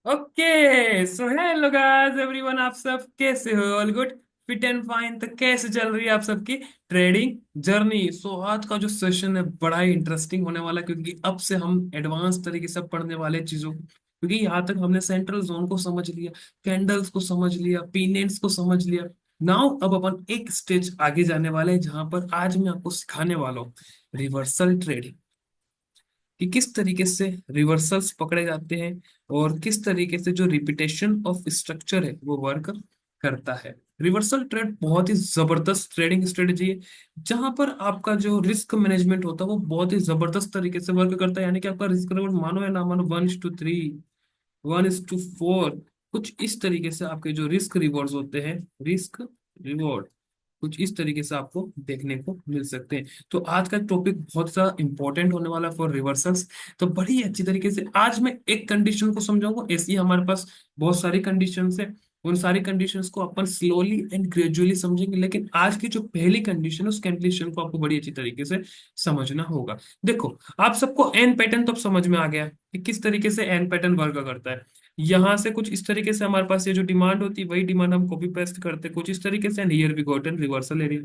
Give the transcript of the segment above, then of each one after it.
Okay so hello guys everyone, आप सब कैसे हो? All good, fit and fine. तो कैसे चल रही है आप सबकी ट्रेडिंग जर्नी? सो आज का जो सेशन है बड़ा ही इंटरेस्टिंग होने वाला है, क्योंकि अब से हम एडवांस तरीके से पढ़ने वाले चीजों को। क्योंकि यहाँ तक हमने सेंट्रल जोन को समझ लिया, कैंडल्स को समझ लिया, पीनेंट्स को समझ लिया। नाउ अब अपन एक स्टेज आगे जाने वाले हैं, जहां पर आज मैं आपको सिखाने वाला हूँ रिवर्सल ट्रेडिंग, कि किस तरीके से रिवर्सल्स पकड़े जाते हैं और किस तरीके से जो रिपीटेशन ऑफ स्ट्रक्चर है वो वर्क करता है। रिवर्सल ट्रेड बहुत ही जबरदस्त ट्रेडिंग स्ट्रेटेजी है, जहां पर आपका जो रिस्क मैनेजमेंट होता है वो बहुत ही जबरदस्त तरीके से वर्क करता है। यानी कि आपका रिस्क रिवॉर्ड मानो या ना मानो 1:3, 1:4, कुछ इस तरीके से आपके जो रिस्क रिवॉर्ड्स होते हैं, रिस्क रिवॉर्ड कुछ इस तरीके से आपको देखने को मिल सकते हैं। तो आज का टॉपिक बहुत सा इंपॉर्टेंट होने वाला फॉर रिवर्सल्स। तो बड़ी अच्छी तरीके से आज मैं एक कंडीशन को समझाऊंगा। ऐसी हमारे पास बहुत सारी कंडीशंस है, उन सारी कंडीशंस को अपन स्लोली एंड ग्रेजुअली समझेंगे, लेकिन आज की जो पहली कंडीशन है उस कंडीशन को आपको बड़ी अच्छी तरीके से समझना होगा। देखो, आप सबको एन पैटर्न तो अब समझ में आ गया है कि किस तरीके से एन पैटर्न वर्क करता है। यहां से कुछ इस तरीके से हमारे पास ये जो डिमांड होती है वही डिमांड हम कॉपी पेस्ट करते हैं कुछ इस तरीके से, and here we got an reversal area.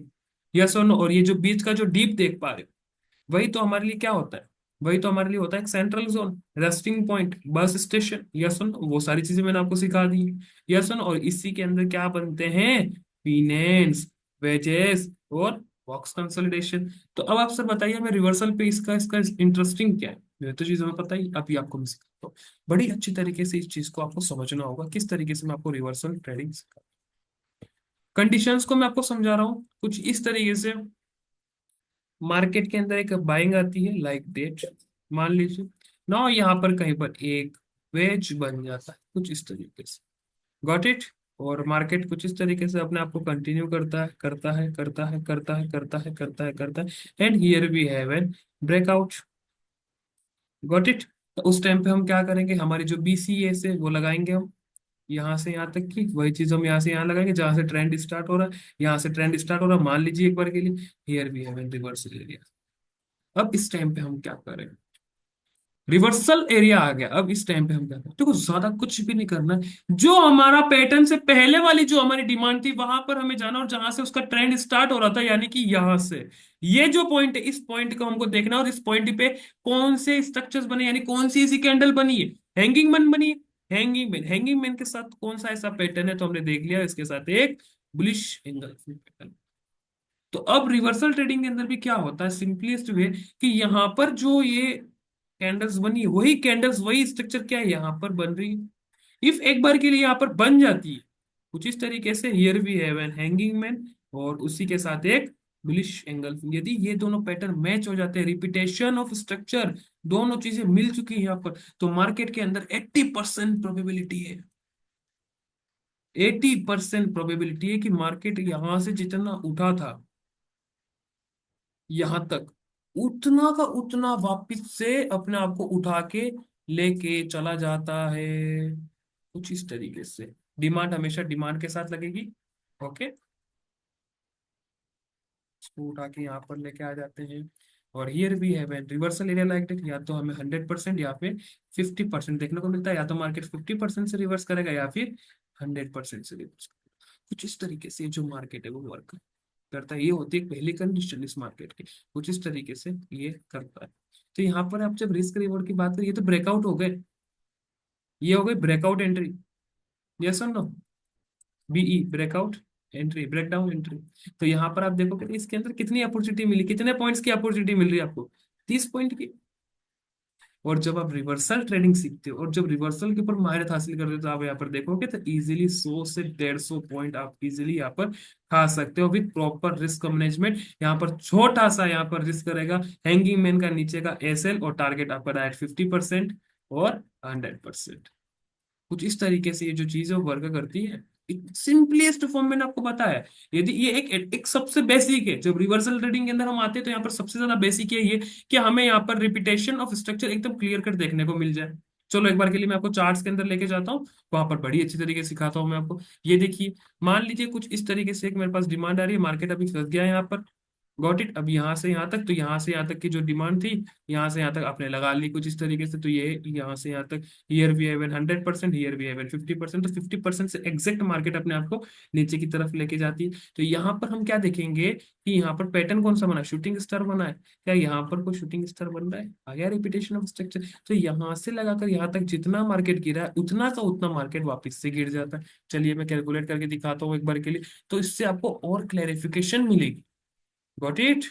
Yes और नो? और ये जो बीच का जो डीप देख पा रहे हो वही तो हमारे लिए क्या होता है? वही तो हमारे लिए होता है एक central zone, resting point, bus station. Yes और नो? वो सारी चीजें मैंने आपको सिखा दी। यस और नो? और इसी के अंदर क्या बनते हैं? पीनेंस, वेजेस और बॉक्स कंसोलिडेशन। तो अब आप सर बताइए हमें रिवर्सल पे इसका इसका इंटरेस्टिंग क्या है? ये तो चीज हमें पता ही, अभी आपको मैं सिखाता हूँ। बड़ी अच्छी तरीके से इस चीज को आपको समझना होगा, किस तरीके से मैं आपको रिवर्सल ट्रेडिंग सिखा। कंडीशंस को मैं आपको समझा रहा हूँ कुछ इस तरीके से। मार्केट के अंदर एक बाइंग आती है लाइक डेट, मान लीजिए ना, यहाँ पर कहीं पर एक वेज बन जाता है कुछ इस तरीके से। Got it? और मार्केट कुछ इस तरीके से अपने आप को कंटिन्यू करता है, करता है, करता है, करता है, करता है, करता है, करता है, and here we have an breakout. Got it? तो उस टाइम पे हम क्या करेंगे? हमारी जो बीसीए से वो लगाएंगे हम, यहाँ से यहाँ तक की वही चीज हम यहाँ से यहाँ लगाएंगे जहां से ट्रेंड स्टार्ट हो रहा है। यहाँ से ट्रेंड स्टार्ट हो रहा है, मान लीजिए एक बार के लिए here we have an reversal area. अब इस टाइम पे हम क्या करें? रिवर्सल एरिया आ गया। अब इस टाइम पे हम क्या करें? देखो, ज्यादा कुछ भी नहीं करना है। जो हमारा पैटर्न से पहले वाली जो हमारी डिमांड थी वहां पर हमें जाना, और जहां से उसका ट्रेंड स्टार्ट हो रहा था, यानी कि यहां से ये जो पॉइंट है इस पॉइंट को हमको देखना है, और इस पॉइंट पे कौन से स्ट्रक्चर्स बने, यानी कौन सी ऐसी कैंडल बनी है? हैंगिंग मैन बनी है। हैंगिंग मैन, हैंगिंग मैन के साथ कौन सा ऐसा पैटर्न है? तो हमने देख लिया इसके साथ एक बुलिश एंगल पैटर्न। तो अब रिवर्सल ट्रेडिंग के अंदर भी क्या होता है? सिंपलेस्ट वे कि यहाँ पर जो ये कैंडल्स बनी है, वही कैंडल्स, वही स्ट्रक्चर क्या है यहाँ पर बन रही है। इफ एक बार के लिए यहाँ पर बन जाती है कुछ इस तरीके से, here we have an hanging man और उसी के साथ एक बुलिश एंगल, यदि ये दोनों पैटर्न मैच हो जाते हैं, रिपीटेशन ऑफ स्ट्रक्चर, दोनों चीजें मिल चुकी है यहाँ पर, तो मार्केट के अंदर 80% प्रोबेबिलिटी है, 80% प्रोबेबिलिटी है कि मार्केट यहां से जितना उठा था यहां तक, उतना का उतना वापस से अपने आप को उठा के लेके चला जाता है कुछ इस तरीके से। डिमांड हमेशा डिमांड के साथ लगेगी। ओके, इसको उठा के यहाँ पर लेके आ जाते हैं। और हियर भी है रिवर्सल एरिया लाइक दैट, या तो हमें 100% या फिर 50% देखने को मिलता है, या तो मार्केट 50% से रिवर्स करेगा या फिर 100% से रिवर्स करेगा। कुछ इस तरीके से जो मार्केट है वो वर्क करता है। ये होती है पहली कंडीशन इस मार्केट की, कुछ इस तरीके से ये करता है। तो यहाँ पर आप जब रिस्क रिवॉर्ड की बात करिए, ये तो ब्रेकआउट हो गए, ये हो गई ब्रेकआउट एंट्री। यस और no? Be breakout entry, breakdown entry. तो यहाँ पर आप देखोगे कि इसके अंदर कितनी अपॉर्चुनिटी मिली, कितने पॉइंट्स की अपॉर्चुनिटी मिल रही है आपको? 30 पॉइंट की। और जब आप रिवर्सल ट्रेडिंग सीखते हो और जब रिवर्सल के ऊपर महारत हासिल करते हो, तो आप यहाँ पर देखोगे तो इजीली 100 से 150 पॉइंट आप इजीली यहाँ पर खा सकते हो विद प्रॉपर रिस्क मैनेजमेंट। यहाँ पर छोटा सा यहाँ पर रिस्क रहेगा, हैंगिंग मैन का नीचे का एसएल, और टारगेट आपका डायरेक्ट 50% और 100%। कुछ इस तरीके से ये जो चीजें वर्क करती है, सिंपलेस्ट फॉर्म मैंने आपको बताया है। यदि ये एक सबसे बेसिक है, जब रिवर्सल ट्रेडिंग के अंदर हम आते हैं तो यहाँ पर सबसे ज्यादा बेसिक है ये, कि हमें यहाँ पर रिपीटेशन ऑफ स्ट्रक्चर एकदम क्लियर कट देखने को मिल जाए। चलो एक बार के लिए मैं आपको चार्ट्स के अंदर लेके जाता हूँ, वहां पर बड़ी अच्छी तरीके से सिखाता हूँ मैं आपको। ये देखिए, मान लीजिए कुछ इस तरीके से एक मेरे पास डिमांड आ रही है, मार्केट अभी फंस गया है यहाँ पर। Got it. अब यहाँ से यहाँ तक, तो यहाँ से यहाँ तक की जो डिमांड थी, यहाँ से यहाँ तक आपने लगा ली कुछ इस तरीके से, तो ये यहाँ से यहाँ तक, here we have an 100%, here we have an 50%, तो 50% से एग्जैक्ट मार्केट अपने आप को नीचे की तरफ लेके जाती है। तो यहाँ पर हम क्या देखेंगे कि यहाँ पर पैटर्न कौन सा बना, शूटिंग स्टार बना है क्या, यहाँ पर कोई शूटिंग स्टार बन रहा है, आ गया रिपीटेशन ऑफ स्ट्रक्चर। तो यहाँ से लगाकर यहाँ तक जितना मार्केट गिरा है, उतना का उतना मार्केट वापस से गिर जाता है। चलिए मैं कैलकुलेट करके दिखाता हूँ एक बार के लिए, तो इससे आपको और क्लैरिफिकेशन मिलेगी। Got it.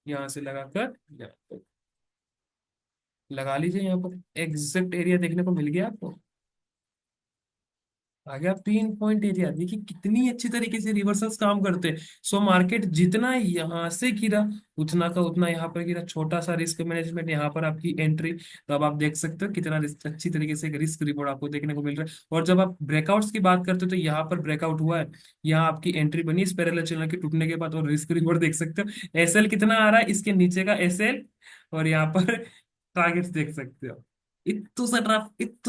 यहाँ से लगाकर यहाँ तक लगा लीजिए, यहाँ पर एग्जैक्ट एरिया देखने को मिल गया आपको। आ गया पिन पॉइंट एरिया, देखिए कितनी अच्छी तरीके से रिवर्सल्स काम करते हैं। सो मार्केट जितना यहाँ से गिरा, उतना का उतना यहाँ पर गिरा, छोटा सा रिस्क मैनेजमेंट, यहाँ पर आपकी एंट्री। तो अब आप देख सकते हो कितना अच्छी तरीके से रिस्क रिवॉर्ड आपको देखने को मिल रहा है। और जब आप ब्रेकआउट्स की बात करते हो, तो यहाँ पर ब्रेकआउट हुआ है, यहाँ आपकी एंट्री बनी इस पैरेलल चैनल के टूटने के बाद, और रिस्क रिवॉर्ड देख सकते हो। एसएल कितना आ रहा है, इसके नीचे का एसएल, और यहाँ पर टारगेट्स देख सकते हो। इतू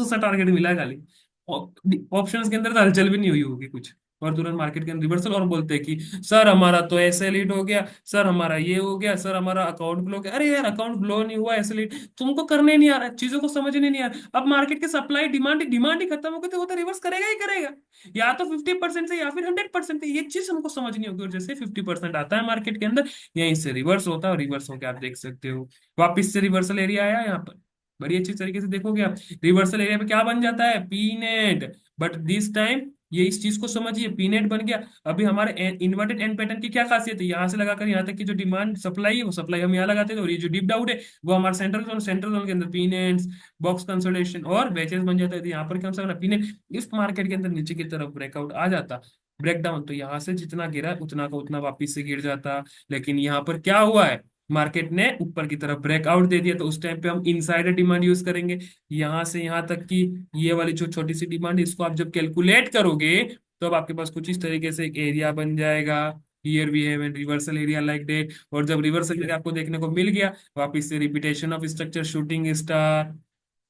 सा टारगेट मिला खाली। ऑप्शंस के अंदर तो हलचल भी नहीं हुई होगी कुछ, और तुरंत मार्केट के अंदर रिवर्सल, और बोलते हैं कि सर हमारा तो ऐसे लीड हो गया, सर हमारा ये हो गया, सर हमारा अकाउंट ब्लॉक है। अरे यार अकाउंट ब्लॉक नहीं हुआ, ऐसे लीड तुमको करने नहीं आ रहा है, चीजों को समझने नहीं आ रहा। अब मार्केट के सप्लाई डिमांड डिमांड ही खत्म हो गई, तो वो तो रिवर्स करेगा ही करेगा, या तो 50% से या फिर 100% से। ये चीज हमको समझनी होगी। और जैसे 50% आता है मार्केट के अंदर, यहीं से रिवर्स होता है, और रिवर्स होकर आप देख सकते हो वापिस से रिवर्सल एरिया आया यहाँ पर। बड़ी अच्छी तरीके से देखोगे आप, रिवर्सल एरिया पे क्या बन जाता है, P net. But this time ये इस चीज को समझिए, पी नेट बन गया। अभी हमारे इन्वर्टेड एंड पैटर्न की क्या खासियत है, यहाँ से लगाकर यहाँ तक की जो डिमांड सप्लाई है, वो सप्लाई हम यहाँ लगाते थे, और ये जो डीप डाउन है वो हमारा सेंट्रल जोन के अंदर पी नेट्स, बॉक्स कंसोलिडेशन और बैचेस बन जाता है। तो यहाँ पर क्या हो सकता है, पी नेट इस मार्केट के अंदर नीचे की तरफ ब्रेकआउट आ जाता, ब्रेकडाउन, तो यहाँ से जितना गिरा उतना का उतना वापिस से गिर जाता। लेकिन यहाँ पर क्या हुआ है, मार्केट ने ऊपर की तरफ ब्रेकआउट दे दिया, तो उस टाइम पे हम इनसाइडर डिमांड यूज करेंगे। यहाँ से यहाँ तक की ये वाली जो छोटी सी डिमांड, इसको आप जब कैलकुलेट करोगे, तो अब आपके पास कुछ इस तरीके से एक एरिया बन जाएगा। Here we have an reversal area like that. और जब रिवर्सल एरिया आपको देखने को मिल गया, वापिस से repetition of structure, shooting star,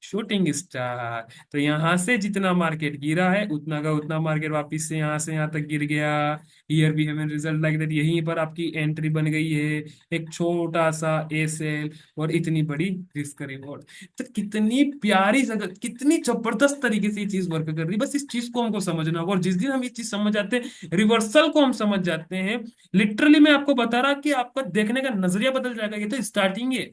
shooting star. तो यहां से जितना मार्केट गिरा है, उतना का उतना मार्केट वापिस से यहाँ तक गिर गया। Here we have an result like that, यहीं पर आपकी एंट्री बन गई है, एक छोटा सा ए सेल, और इतनी बड़ी रिस्क रिवॉर्ड। तो कितनी प्यारी जगह, कितनी जबरदस्त तरीके से ये चीज वर्क कर रही है। बस इस चीज को हमको समझना होगा, और जिस दिन हम ये चीज समझ जाते हैं, रिवर्सल को हम समझ जाते हैं, लिटरली मैं आपको बता रहा कि आपका देखने का नजरिया बदल जाएगा। ये तो स्टार्टिंग है,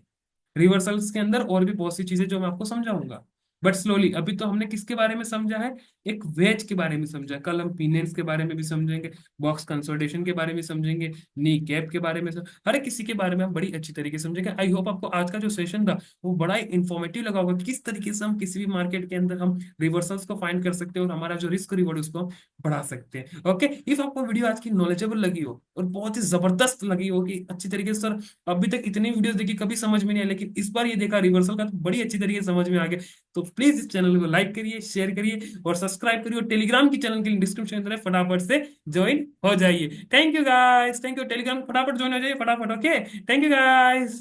रिवर्सल्स के अंदर और भी बहुत सी चीजें जो मैं आपको समझाऊंगा। बट स्लोली, अभी तो हमने किसके बारे में समझा है, एक वेज के बारे में समझा, कल हम पीनेंस के बारे में भी समझेंगे, बॉक्स कंसोलिडेशन के बारे में समझेंगे, नी कैप के बारे में हर एक किसी के बारे में हम बड़ी अच्छी तरीके से समझेंगे। आई होप आपको आज का जो सेशन था वो बड़ा ही इंफॉर्मेटिव लगा होगा, किस तरीके से हम किसी भी मार्केट के अंदर हम रिवर्सल्स को फाइंड कर सकते हैं, और हमारा जो रिस्क रिवॉर्ड उसको हम बढ़ा सकते हैं। ओके, इफ आपको वीडियो आज की नॉलेजेबल लगी हो और बहुत ही जबरदस्त लगी हो कि अच्छी तरीके से, सर अभी तक इतनी वीडियोस देखी कभी समझ में नहीं आया, लेकिन इस बार ये देखा रिवर्सल का, तो बड़ी अच्छी तरीके से समझ में आ गया, तो प्लीज इस चैनल को लाइक करिए, शेयर करिए और सब्सक्राइब करिए। और टेलीग्राम की चैनल की लिंक डिस्क्रिप्शन में है, फटाफट से ज्वाइन हो जाइए। Thank you guys, thank you. Telegram फटाफट ज्वाइन हो जाइए फटाफट। Okay, thank you guys.